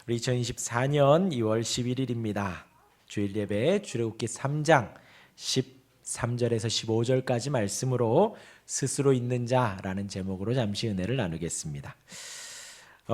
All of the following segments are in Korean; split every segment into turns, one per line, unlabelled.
우리 2024년 2월 11일입니다. 주일 예배 출애굽기 3장 13절에서 15절까지 말씀으로 스스로 있는 자라는 제목으로 잠시 은혜를 나누겠습니다.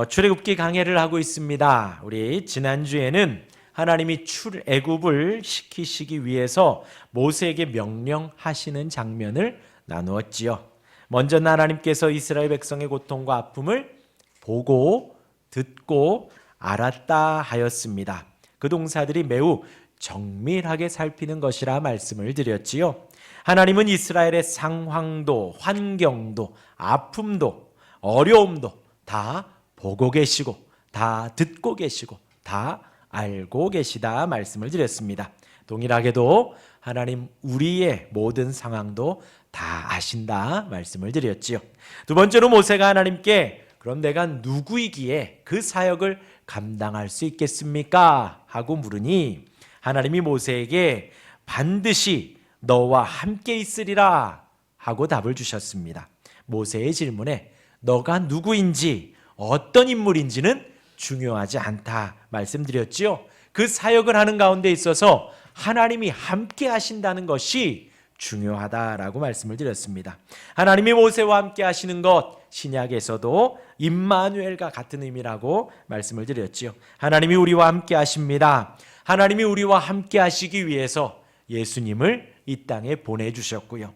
출애굽기 강해를 하고 있습니다. 우리 지난주에는 하나님이 출애굽을 시키시기 위해서 모세에게 명령하시는 장면을 나누었지요. 먼저 하나님께서 이스라엘 백성의 고통과 아픔을 보고 듣고 알았다 하였습니다. 그 동사들이 매우 정밀하게 살피는 것이라 말씀을 드렸지요. 하나님은 이스라엘의 상황도 환경도 아픔도 어려움도 다 보고 계시고 다 듣고 계시고 다 알고 계시다 말씀을 드렸습니다. 동일하게도 하나님 우리의 모든 상황도 다 아신다 말씀을 드렸지요. 두 번째로 모세가 하나님께 그럼 내가 누구이기에 그 사역을 감당할 수 있겠습니까? 하고 물으니 하나님이 모세에게 반드시 너와 함께 있으리라 하고 답을 주셨습니다. 모세의 질문에 너가 누구인지 어떤 인물인지는 중요하지 않다 말씀드렸지요. 그 사역을 하는 가운데 있어서 하나님이 함께 하신다는 것이 중요하다라고 말씀을 드렸습니다. 하나님이 모세와 함께 하시는 것 신약에서도 임마누엘과 같은 의미라고 말씀을 드렸지요. 하나님이 우리와 함께 하십니다. 하나님이 우리와 함께 하시기 위해서 예수님을 이 땅에 보내주셨고요.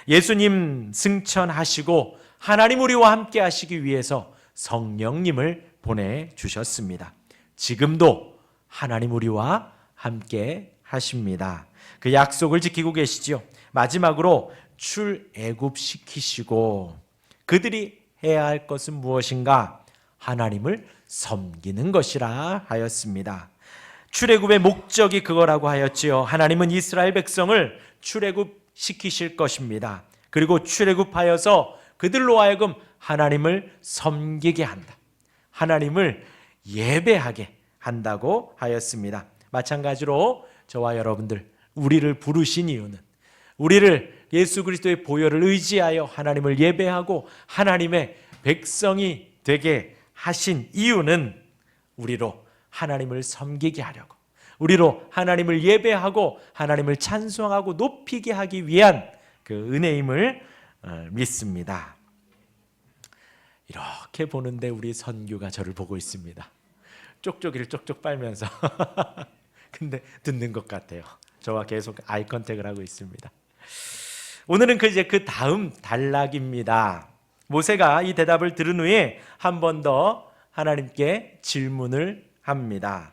예수님 승천하시고 하나님 우리와 함께 하시기 위해서 성령님을 보내주셨습니다. 지금도 하나님 우리와 함께 하십니다. 그 약속을 지키고 계시죠. 마지막으로 출애굽시키시고 그들이 해야 할 것은 무엇인가? 하나님을 섬기는 것이라 하였습니다. 출애굽의 목적이 그거라고 하였지요. 하나님은 이스라엘 백성을 출애굽시키실 것입니다. 그리고 출애굽하여서 그들로 하여금 하나님을 섬기게 한다. 하나님을 예배하게 한다고 하였습니다. 마찬가지로 저와 여러분들 우리를 부르신 이유는 우리를 예수 그리스도의 보혈을 의지하여 하나님을 예배하고 하나님의 백성이 되게 하신 이유는 우리로 하나님을 섬기게 하려고 우리로 하나님을 예배하고 하나님을 찬송하고 높이게 하기 위한 그 은혜임을 믿습니다. 이렇게 보는데 우리 선교가 저를 보고 있습니다. 쪽쪽이를 쪽쪽 빨면서 근데 듣는 것 같아요. 저와 계속 아이 컨택을 하고 있습니다. 오늘은 그 다음 단락입니다. 모세가 이 대답을 들은 후에 한 번 더 하나님께 질문을 합니다.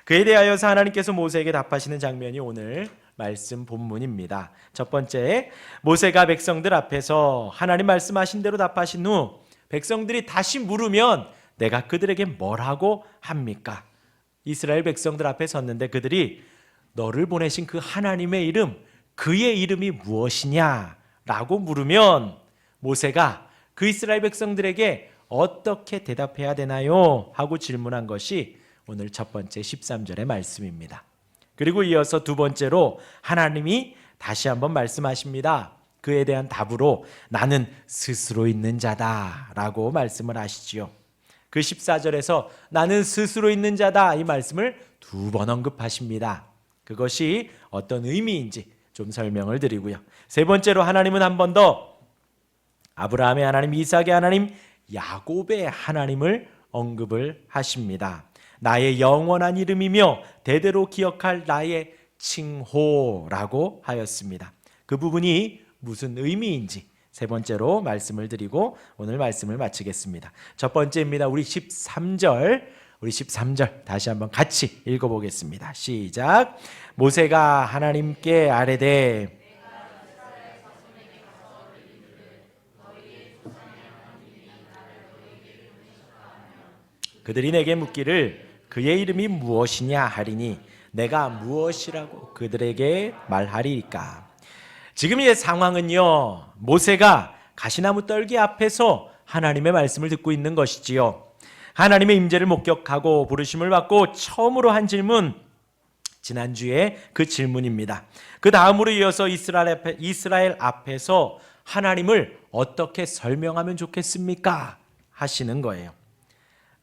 그에 대하여서 하나님께서 모세에게 답하시는 장면이 오늘 말씀 본문입니다. 첫 번째, 모세가 백성들 앞에서 하나님 말씀하신 대로 답하신 후 백성들이 다시 물으면 내가 그들에게 뭐라고 합니까? 이스라엘 백성들 앞에 섰는데 그들이 너를 보내신 그 하나님의 이름, 그의 이름이 무엇이냐라고 물으면 모세가 그 이스라엘 백성들에게 어떻게 대답해야 되나요? 하고 질문한 것이 오늘 첫 번째 13절의 말씀입니다. 그리고 이어서 두 번째로 하나님이 다시 한번 말씀하십니다. 그에 대한 답으로 나는 스스로 있는 자다라고 말씀을 하시지요. 그 14절에서 나는 스스로 있는 자다 이 말씀을 두 번 언급하십니다. 그것이 어떤 의미인지 좀 설명을 드리고요. 세 번째로 하나님은 한 번 더 아브라함의 하나님, 이삭의 하나님, 야곱의 하나님을 언급을 하십니다. 나의 영원한 이름이며 대대로 기억할 나의 칭호라고 하였습니다. 그 부분이 무슨 의미인지 세 번째로 말씀을 드리고 오늘 말씀을 마치겠습니다. 첫 번째입니다. 우리 13절 다시 한번 같이 읽어보겠습니다. 시작. 모세가 하나님께 아뢰되 그들이 내게 묻기를 그의 이름이 무엇이냐 하리니 내가 무엇이라고 그들에게 말하리까. 지금 이 상황은요, 모세가 가시나무 떨기 앞에서 하나님의 말씀을 듣고 있는 것이지요. 하나님의 임재를 목격하고 부르심을 받고 처음으로 한 질문, 지난주에 그 질문입니다. 그 다음으로 이어서 이스라엘 앞에서 하나님을 어떻게 설명하면 좋겠습니까? 하시는 거예요.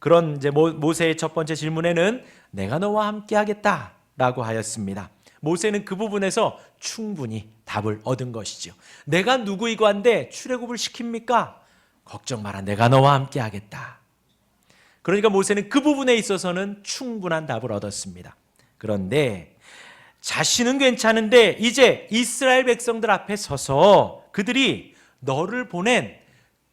그런 이제 모세의 첫 번째 질문에는 내가 너와 함께 하겠다라고 하였습니다. 모세는 그 부분에서 충분히 답을 얻은 것이죠. 내가 누구이고 한데 출애굽을 시킵니까? 걱정 마라, 내가 너와 함께 하겠다. 그러니까 모세는 그 부분에 있어서는 충분한 답을 얻었습니다. 그런데 자신은 괜찮은데 이제 이스라엘 백성들 앞에 서서 그들이 너를 보낸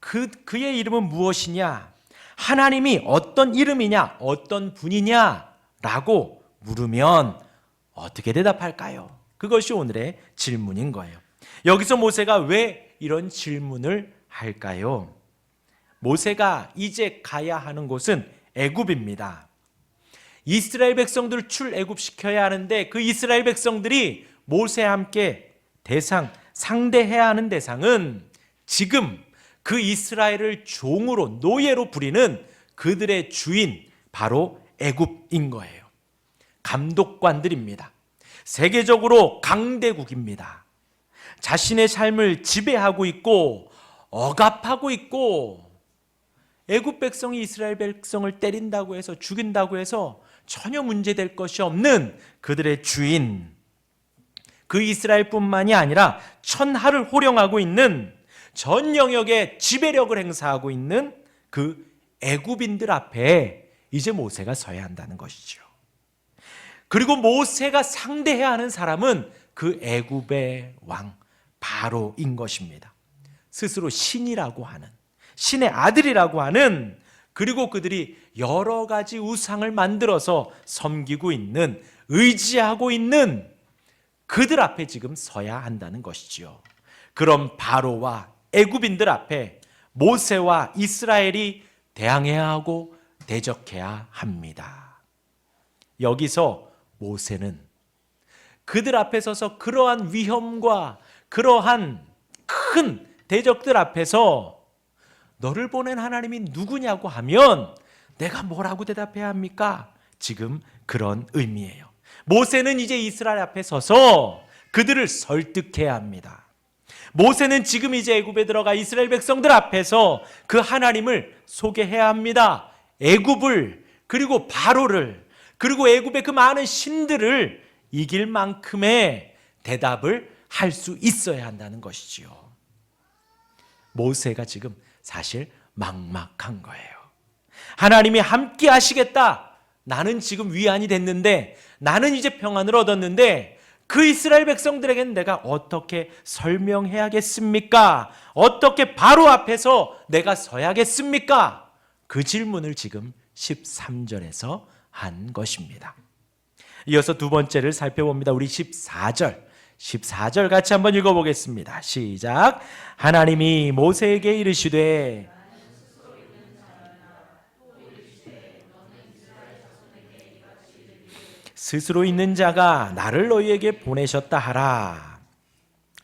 그의 이름은 무엇이냐? 하나님이 어떤 이름이냐? 어떤 분이냐? 라고 물으면 어떻게 대답할까요? 그것이 오늘의 질문인 거예요. 여기서 모세가 왜 이런 질문을 할까요? 모세가 이제 가야 하는 곳은 애굽입니다. 이스라엘 백성들을 출애굽시켜야 하는데 그 이스라엘 백성들이 모세와 함께 상대해야 하는 대상은 지금 그 이스라엘을 종으로 노예로 부리는 그들의 주인 바로 애굽인 거예요. 감독관들입니다. 세계적으로 강대국입니다. 자신의 삶을 지배하고 있고 억압하고 있고 애굽 백성이 이스라엘 백성을 때린다고 해서 죽인다고 해서 전혀 문제될 것이 없는 그들의 주인, 그 이스라엘뿐만이 아니라 천하를 호령하고 있는 전 영역에 지배력을 행사하고 있는 그 애굽인들 앞에 이제 모세가 서야 한다는 것이죠. 그리고 모세가 상대해야 하는 사람은 그 애굽의 왕 바로인 것입니다. 스스로 신이라고 하는, 신의 아들이라고 하는, 그리고 그들이 여러 가지 우상을 만들어서 섬기고 있는, 의지하고 있는 그들 앞에 지금 서야 한다는 것이죠. 그럼 바로와 애굽인들 앞에 모세와 이스라엘이 대항해야 하고 대적해야 합니다. 여기서 모세는 그들 앞에 서서 그러한 위험과 그러한 큰 대적들 앞에서 너를 보낸 하나님이 누구냐고 하면 내가 뭐라고 대답해야 합니까? 지금 그런 의미예요. 모세는 이제 이스라엘 앞에 서서 그들을 설득해야 합니다. 모세는 지금 이제 애굽에 들어가 이스라엘 백성들 앞에서 그 하나님을 소개해야 합니다. 애굽을, 그리고 바로를, 그리고 애굽의 그 많은 신들을 이길 만큼의 대답을 할 수 있어야 한다는 것이지요. 모세가 지금 사실 막막한 거예요. 하나님이 함께 하시겠다. 나는 지금 위안이 됐는데, 나는 이제 평안을 얻었는데 그 이스라엘 백성들에게는 내가 어떻게 설명해야겠습니까? 어떻게 바로 앞에서 내가 서야겠습니까? 그 질문을 지금 13절에서 한 것입니다. 이어서 두 번째를 살펴봅니다. 우리 14절 같이 한번 읽어보겠습니다. 시작. 하나님이 모세에게 이르시되 스스로 있는 자가 나를 너희에게 보내셨다 하라.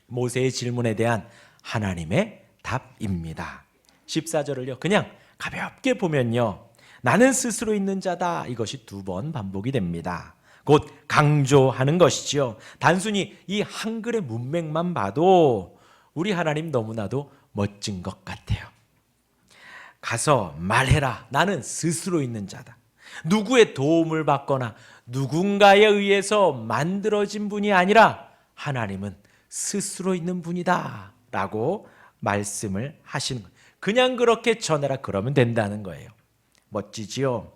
모세의 질문에 대한 하나님의 답입니다. 14절을요 그냥 가볍게 보면요, 나는 스스로 있는 자다, 이것이 두 번 반복이 됩니다. 곧 강조하는 것이죠. 단순히 이 한글의 문맥만 봐도 우리 하나님 너무나도 멋진 것 같아요. 가서 말해라. 나는 스스로 있는 자다. 누구의 도움을 받거나 누군가에 의해서 만들어진 분이 아니라 하나님은 스스로 있는 분이다 라고 말씀을 하시는 거예요. 그냥 그렇게 전해라 그러면 된다는 거예요. 멋지지요?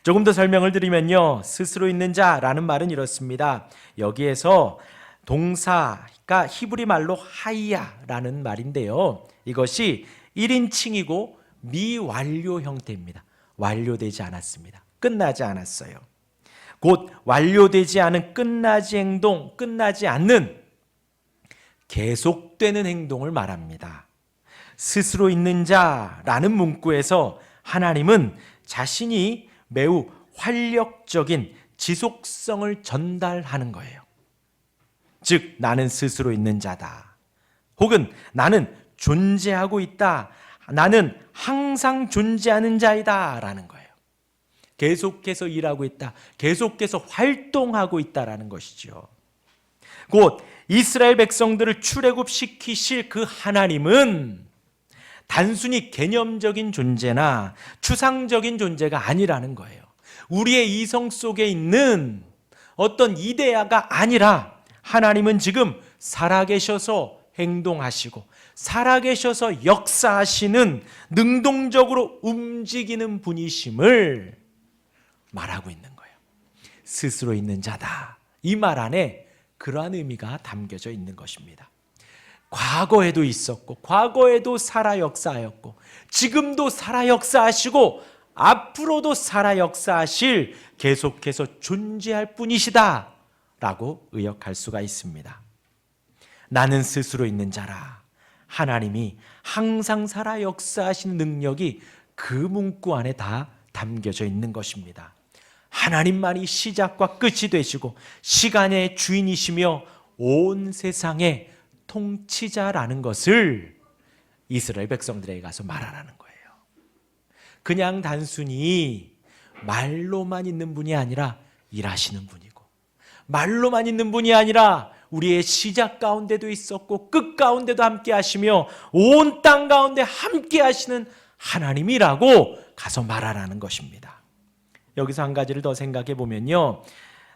조금 더 설명을 드리면요, 스스로 있는 자라는 말은 이렇습니다. 여기에서 동사가 히브리 말로 하이야라는 말인데요, 이것이 1인칭이고 미완료 형태입니다. 완료되지 않았습니다. 끝나지 않았어요. 곧 완료되지 않은, 끝나지 행동, 끝나지 않는 계속되는 행동을 말합니다. 스스로 있는 자라는 문구에서 하나님은 자신이 매우 활력적인 지속성을 전달하는 거예요. 즉 나는 스스로 있는 자다, 혹은 나는 존재하고 있다, 나는 항상 존재하는 자이다 라는 거예요. 계속해서 일하고 있다, 계속해서 활동하고 있다라는 것이죠. 곧 이스라엘 백성들을 출애굽시키실 그 하나님은 단순히 개념적인 존재나 추상적인 존재가 아니라는 거예요. 우리의 이성 속에 있는 어떤 이데아가 아니라 하나님은 지금 살아계셔서 행동하시고 살아계셔서 역사하시는 능동적으로 움직이는 분이심을 말하고 있는 거예요. 스스로 있는 자다. 이 말 안에 그러한 의미가 담겨져 있는 것입니다. 과거에도 있었고 과거에도 살아 역사하였고 지금도 살아 역사하시고 앞으로도 살아 역사하실 계속해서 존재할 분이시다 라고 의역할 수가 있습니다. 나는 스스로 있는 자라. 하나님이 항상 살아 역사하시는 능력이 그 문구 안에 다 담겨져 있는 것입니다. 하나님만이 시작과 끝이 되시고 시간의 주인이시며 온 세상의 통치자라는 것을 이스라엘 백성들에게 가서 말하라는 거예요. 그냥 단순히 말로만 있는 분이 아니라 일하시는 분이고, 말로만 있는 분이 아니라 우리의 시작 가운데도 있었고 끝 가운데도 함께 하시며 온 땅 가운데 함께 하시는 하나님이라고 가서 말하라는 것입니다. 여기서 한 가지를 더 생각해 보면요,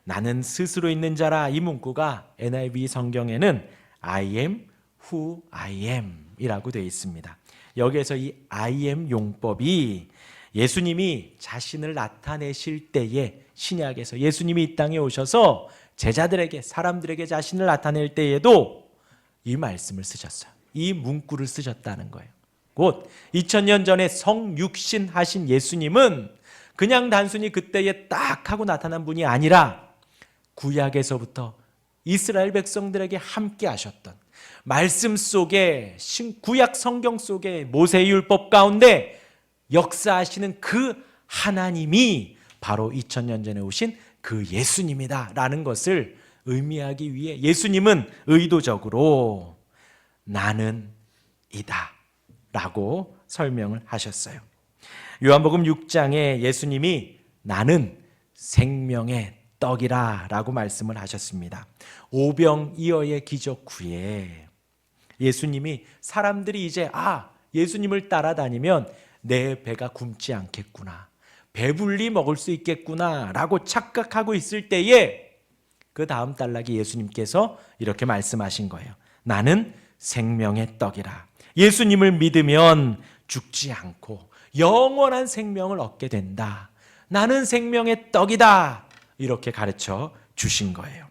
나는 스스로 있는 자라, 이 문구가 NIV 성경에는 I am who I am 이라고 되어 있습니다. 여기에서 이 I am 용법이 예수님이 자신을 나타내실 때에, 신약에서 예수님이 이 땅에 오셔서 제자들에게, 사람들에게 자신을 나타낼 때에도 이 말씀을 쓰셨어요. 이 문구를 쓰셨다는 거예요. 곧 2000년 전에 성육신 하신 예수님은 그냥 단순히 그때에 딱 하고 나타난 분이 아니라 구약에서부터 이스라엘 백성들에게 함께 하셨던 말씀 속에, 구약 성경 속에 모세의 율법 가운데 역사하시는 그 하나님이 바로 2000년 전에 오신 그 예수님이다 라는 것을 의미하기 위해 예수님은 의도적으로 나는 이다 라고 설명을 하셨어요. 요한복음 6장에 예수님이 나는 생명의 떡이라 라고 말씀을 하셨습니다. 오병이어의 기적 후에 예수님이, 사람들이 이제 예수님을 따라다니면 내 배가 굶지 않겠구나, 배불리 먹을 수 있겠구나 라고 착각하고 있을 때에 그 다음 단락에 예수님께서 이렇게 말씀하신 거예요. 나는 생명의 떡이라. 예수님을 믿으면 죽지 않고 영원한 생명을 얻게 된다. 나는 생명의 떡이다. 이렇게 가르쳐 주신 거예요.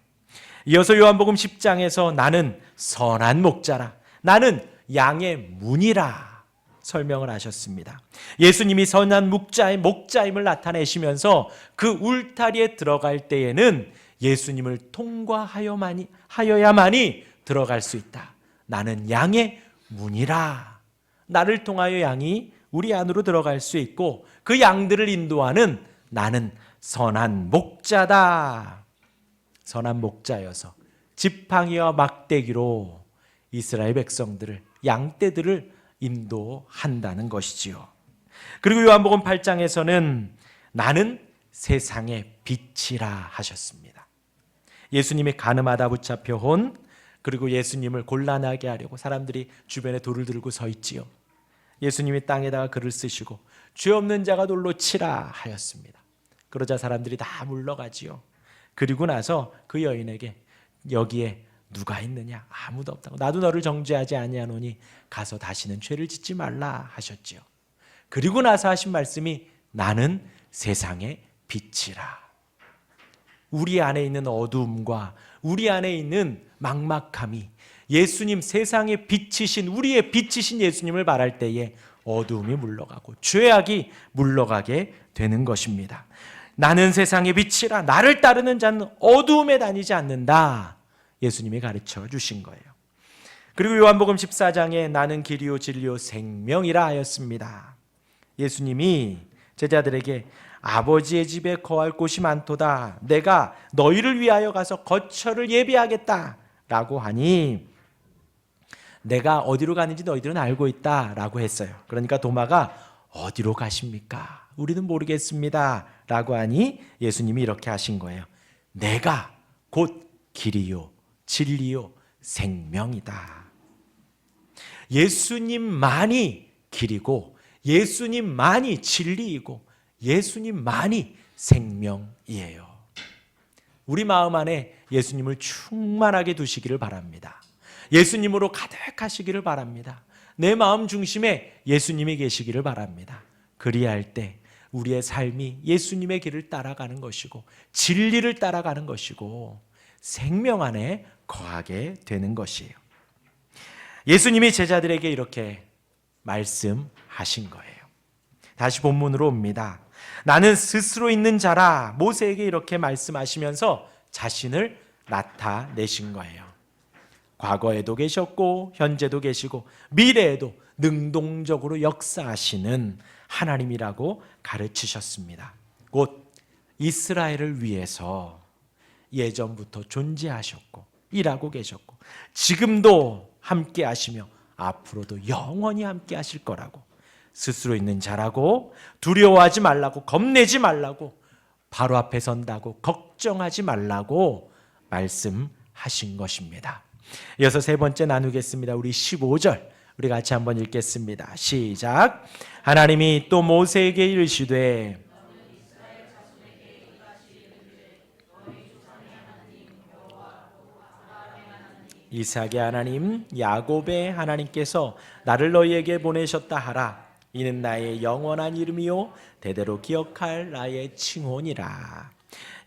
이어서 요한복음 10장에서 나는 선한 목자라, 나는 양의 문이라 설명을 하셨습니다. 예수님이 선한 목자임을 나타내시면서 그 울타리에 들어갈 때에는 예수님을 통과하여야만이 들어갈 수 있다. 나는 양의 문이라. 나를 통하여 양이 우리 안으로 들어갈 수 있고 그 양들을 인도하는 나는 선한 목자다. 선한 목자여서 지팡이와 막대기로 이스라엘 백성들을, 양떼들을 인도한다는 것이지요. 그리고 요한복음 8장에서는 나는 세상의 빛이라 하셨습니다. 예수님이 가늠하다 붙잡혀 온, 그리고 예수님을 곤란하게 하려고 사람들이 주변에 돌을 들고 서 있지요. 예수님이 땅에다가 글을 쓰시고 죄 없는 자가 돌로 치라 하였습니다. 그러자 사람들이 다 물러가지요. 그리고 나서 그 여인에게 여기에 누가 있느냐? 아무도 없다고. 나도 너를 정죄하지 아니하노니 가서 다시는 죄를 짓지 말라 하셨지요. 그리고 나서 하신 말씀이 나는 세상의 빛이라. 우리 안에 있는 어두움과 우리 안에 있는 막막함이 예수님, 세상의 빛이신, 우리의 빛이신 예수님을 바랄 때에 어두움이 물러가고 죄악이 물러가게 되는 것입니다. 나는 세상의 빛이라. 나를 따르는 자는 어두움에 다니지 않는다. 예수님이 가르쳐 주신 거예요. 그리고 요한복음 14장에 나는 길이요 진리요 생명이라 하였습니다. 예수님이 제자들에게 아버지의 집에 거할 곳이 많도다. 내가 너희를 위하여 가서 거처를 예비하겠다 라고 하니 내가 어디로 가는지 너희들은 알고 있다 라고 했어요. 그러니까 도마가 어디로 가십니까? 우리는 모르겠습니다 라고 하니 예수님이 이렇게 하신 거예요. 내가 곧 길이요 진리요 생명이다. 예수님만이 길이고 예수님만이 진리이고 예수님만이 생명이에요. 우리 마음 안에 예수님을 충만하게 두시기를 바랍니다. 예수님으로 가득하시기를 바랍니다. 내 마음 중심에 예수님이 계시기를 바랍니다. 그리할 때 우리의 삶이 예수님의 길을 따라가는 것이고 진리를 따라가는 것이고 생명 안에 거하게 되는 것이에요. 예수님이 제자들에게 이렇게 말씀하신 거예요. 다시 본문으로 옵니다. 나는 스스로 있는 자라 모세에게 이렇게 말씀하시면서 자신을 나타내신 거예요. 과거에도 계셨고 현재도 계시고 미래에도 능동적으로 역사하시는 하나님이라고 가르치셨습니다. 곧 이스라엘을 위해서 예전부터 존재하셨고 일하고 계셨고 지금도 함께 하시며 앞으로도 영원히 함께 하실 거라고, 스스로 있는 자라고, 두려워하지 말라고, 겁내지 말라고, 바로 앞에 선다고 걱정하지 말라고 말씀하신 것입니다. 이어서 세 번째 나누겠습니다. 우리 15절 우리 같이 한번 읽겠습니다. 시작. 하나님이 또 모세에게 이르시되 이삭의 하나님 야곱의 하나님께서 나를 너희에게 보내셨다 하라. 이는 나의 영원한 이름이요 대대로 기억할 나의 칭호니라.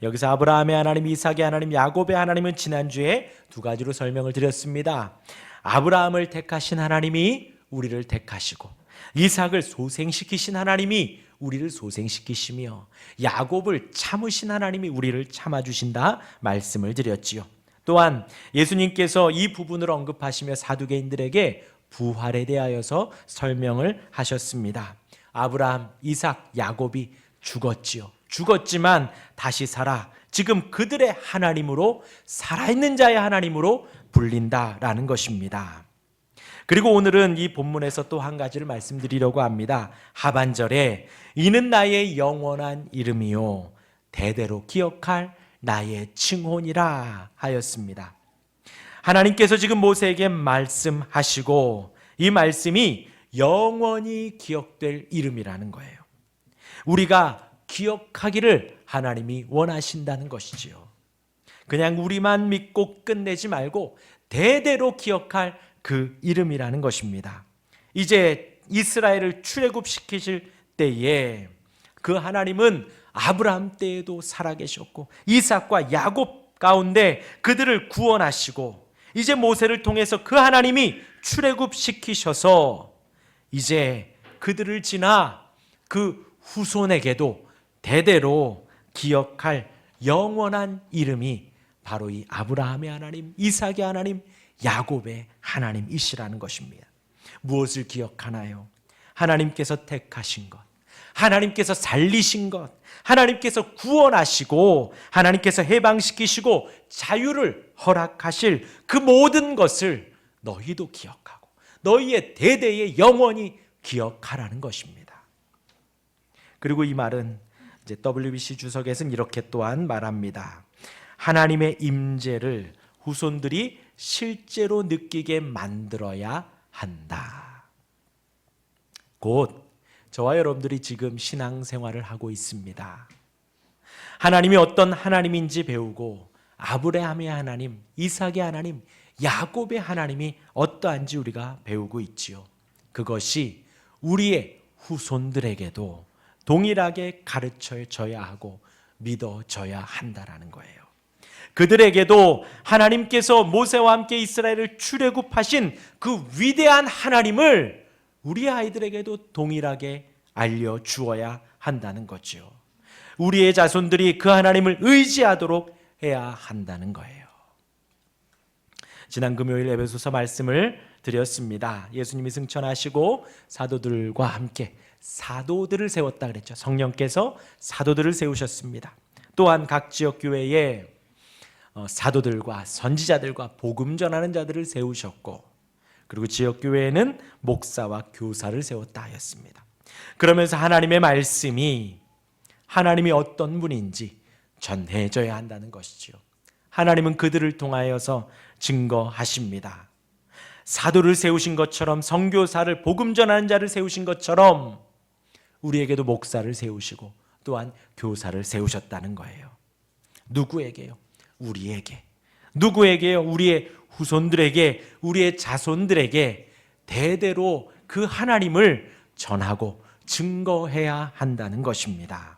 여기서 아브라함의 하나님, 이삭의 하나님, 야곱의 하나님은 지난주에 두 가지로 설명을 드렸습니다. 아브라함을 택하신 하나님이 우리를 택하시고, 이삭을 소생시키신 하나님이 우리를 소생시키시며, 야곱을 참으신 하나님이 우리를 참아주신다 말씀을 드렸지요. 또한 예수님께서 이 부분을 언급하시며 사두개인들에게 부활에 대하여서 설명을 하셨습니다. 아브라함, 이삭, 야곱이 죽었지요. 죽었지만 다시 살아 지금 그들의 하나님으로, 살아있는 자의 하나님으로 불린다라는 것입니다. 그리고 오늘은 이 본문에서 또 한 가지를 말씀드리려고 합니다. 하반절에 이는 나의 영원한 이름이요 대대로 기억할 나의 칭호니라 하였습니다. 하나님께서 지금 모세에게 말씀하시고 이 말씀이 영원히 기억될 이름이라는 거예요. 우리가 기억하기를 하나님이 원하신다는 것이지요. 그냥 우리만 믿고 끝내지 말고 대대로 기억할 그 이름이라는 것입니다. 이제 이스라엘을 출애굽시키실 때에 그 하나님은 아브라함 때에도 살아계셨고 이삭과 야곱 가운데 그들을 구원하시고, 이제 모세를 통해서 그 하나님이 출애굽시키셔서 이제 그들을 지나 그 후손에게도 대대로 기억할 영원한 이름이 바로 이 아브라함의 하나님, 이삭의 하나님, 야곱의 하나님이시라는 것입니다. 무엇을 기억하나요? 하나님께서 택하신 것, 하나님께서 살리신 것, 하나님께서 구원하시고 하나님께서 해방시키시고 자유를 허락하실 그 모든 것을 너희도 기억하고 너희의 대대에 영원히 기억하라는 것입니다. 그리고 이 말은 이제 WBC 주석에서는 이렇게 또한 말합니다. 하나님의 임재를 후손들이 실제로 느끼게 만들어야 한다. 곧 저와 여러분들이 지금 신앙생활을 하고 있습니다. 하나님이 어떤 하나님인지 배우고 아브라함의 하나님, 이삭의 하나님, 야곱의 하나님이 어떠한지 우리가 배우고 있지요. 그것이 우리의 후손들에게도 동일하게 가르쳐져야 하고 믿어져야 한다라는 거예요. 그들에게도 하나님께서 모세와 함께 이스라엘을 출애굽하신 그 위대한 하나님을 우리 아이들에게도 동일하게 알려주어야 한다는 거죠. 우리의 자손들이 그 하나님을 의지하도록 해야 한다는 거예요. 지난 금요일 에베소서 말씀을 드렸습니다. 예수님이 승천하시고 사도들과 함께 사도들을 세웠다 그랬죠. 성령께서 사도들을 세우셨습니다. 또한 각 지역 교회에 사도들과 선지자들과 복음 전하는 자들을 세우셨고, 그리고 지역 교회에는 목사와 교사를 세웠다 하였습니다. 그러면서 하나님의 말씀이 하나님이 어떤 분인지 전해져야 한다는 것이지요. 하나님은 그들을 통하여서 증거하십니다. 사도를 세우신 것처럼, 선교사를, 복음 전하는 자를 세우신 것처럼 우리에게도 목사를 세우시고 또한 교사를 세우셨다는 거예요. 누구에게요? 우리에게. 누구에게요? 우리의 후손들에게, 우리의 자손들에게 대대로 그 하나님을 전하고 증거해야 한다는 것입니다.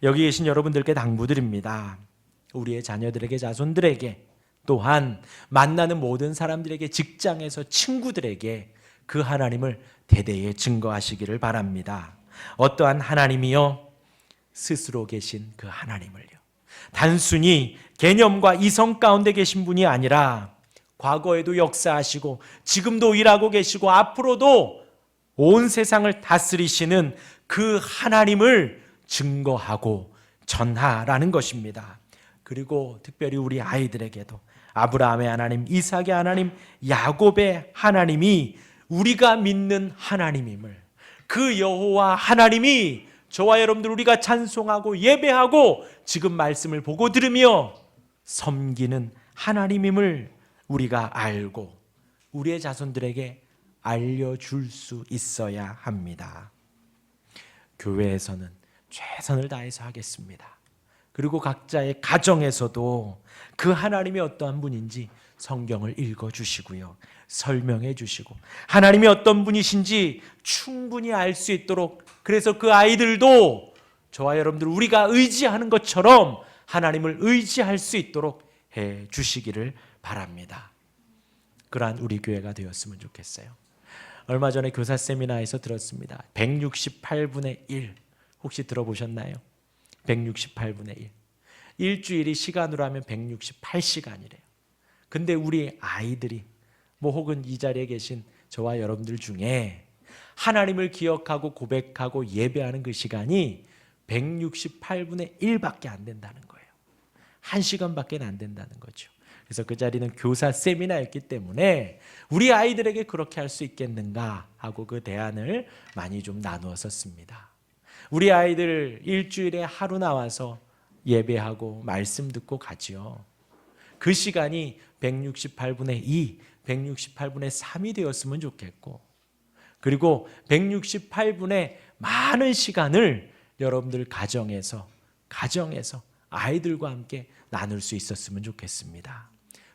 여기 계신 여러분들께 당부드립니다. 우리의 자녀들에게, 자손들에게, 또한 만나는 모든 사람들에게, 직장에서 친구들에게 그 하나님을 대대에 증거하시기를 바랍니다. 어떠한 하나님이요? 스스로 계신 그 하나님을요. 단순히 개념과 이성 가운데 계신 분이 아니라 과거에도 역사하시고 지금도 일하고 계시고 앞으로도 온 세상을 다스리시는 그 하나님을 증거하고 전하라는 것입니다. 그리고 특별히 우리 아이들에게도 아브라함의 하나님, 이삭의 하나님, 야곱의 하나님이 우리가 믿는 하나님임을, 그 여호와 하나님이 저와 여러분들 우리가 찬송하고 예배하고 지금 말씀을 보고 들으며 섬기는 하나님임을 우리가 알고 우리의 자손들에게 알려줄 수 있어야 합니다. 교회에서는 최선을 다해서 하겠습니다. 그리고 각자의 가정에서도 그 하나님이 어떠한 분인지 성경을 읽어주시고요, 설명해 주시고 하나님이 어떤 분이신지 충분히 알 수 있도록, 그래서 그 아이들도 저와 여러분들 우리가 의지하는 것처럼 하나님을 의지할 수 있도록 해 주시기를 바랍니다. 그러한 우리 교회가 되었으면 좋겠어요. 얼마 전에 교사 세미나에서 들었습니다. 168분의 1 혹시 들어보셨나요? 168분의 1. 일주일이 시간으로 하면 168시간이래요. 근데 우리 아이들이 혹은 이 자리에 계신 저와 여러분들 중에 하나님을 기억하고 고백하고 예배하는 그 시간이 168분의 1밖에 안 된다는 거예요. 1시간밖에 안 된다는 거죠. 그래서 그 자리는 교사 세미나였기 때문에 우리 아이들에게 그렇게 할 수 있겠는가 하고 그 대안을 많이 좀 나누었었습니다. 우리 아이들 일주일에 하루 나와서 예배하고 말씀 듣고 가지요. 그 시간이 168분의 2, 168분의 3이 되었으면 좋겠고, 그리고 168분의 많은 시간을 여러분들 가정에서 아이들과 함께 나눌 수 있었으면 좋겠습니다.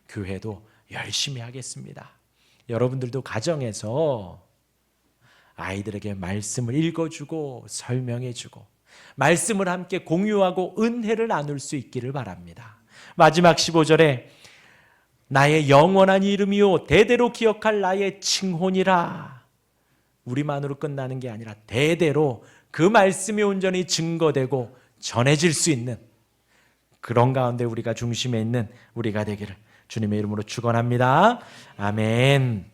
교회도 열심히 하겠습니다. 여러분들도 가정에서 아이들에게 말씀을 읽어주고 설명해주고 말씀을 함께 공유하고 은혜를 나눌 수 있기를 바랍니다. 마지막 15절에 나의 영원한 이름이요 대대로 기억할 나의 칭혼이라, 우리만으로 끝나는 게 아니라 대대로 그 말씀이 온전히 증거되고 전해질 수 있는 그런 가운데 우리가 중심에 있는 우리가 되기를 주님의 이름으로 축원합니다. 아멘.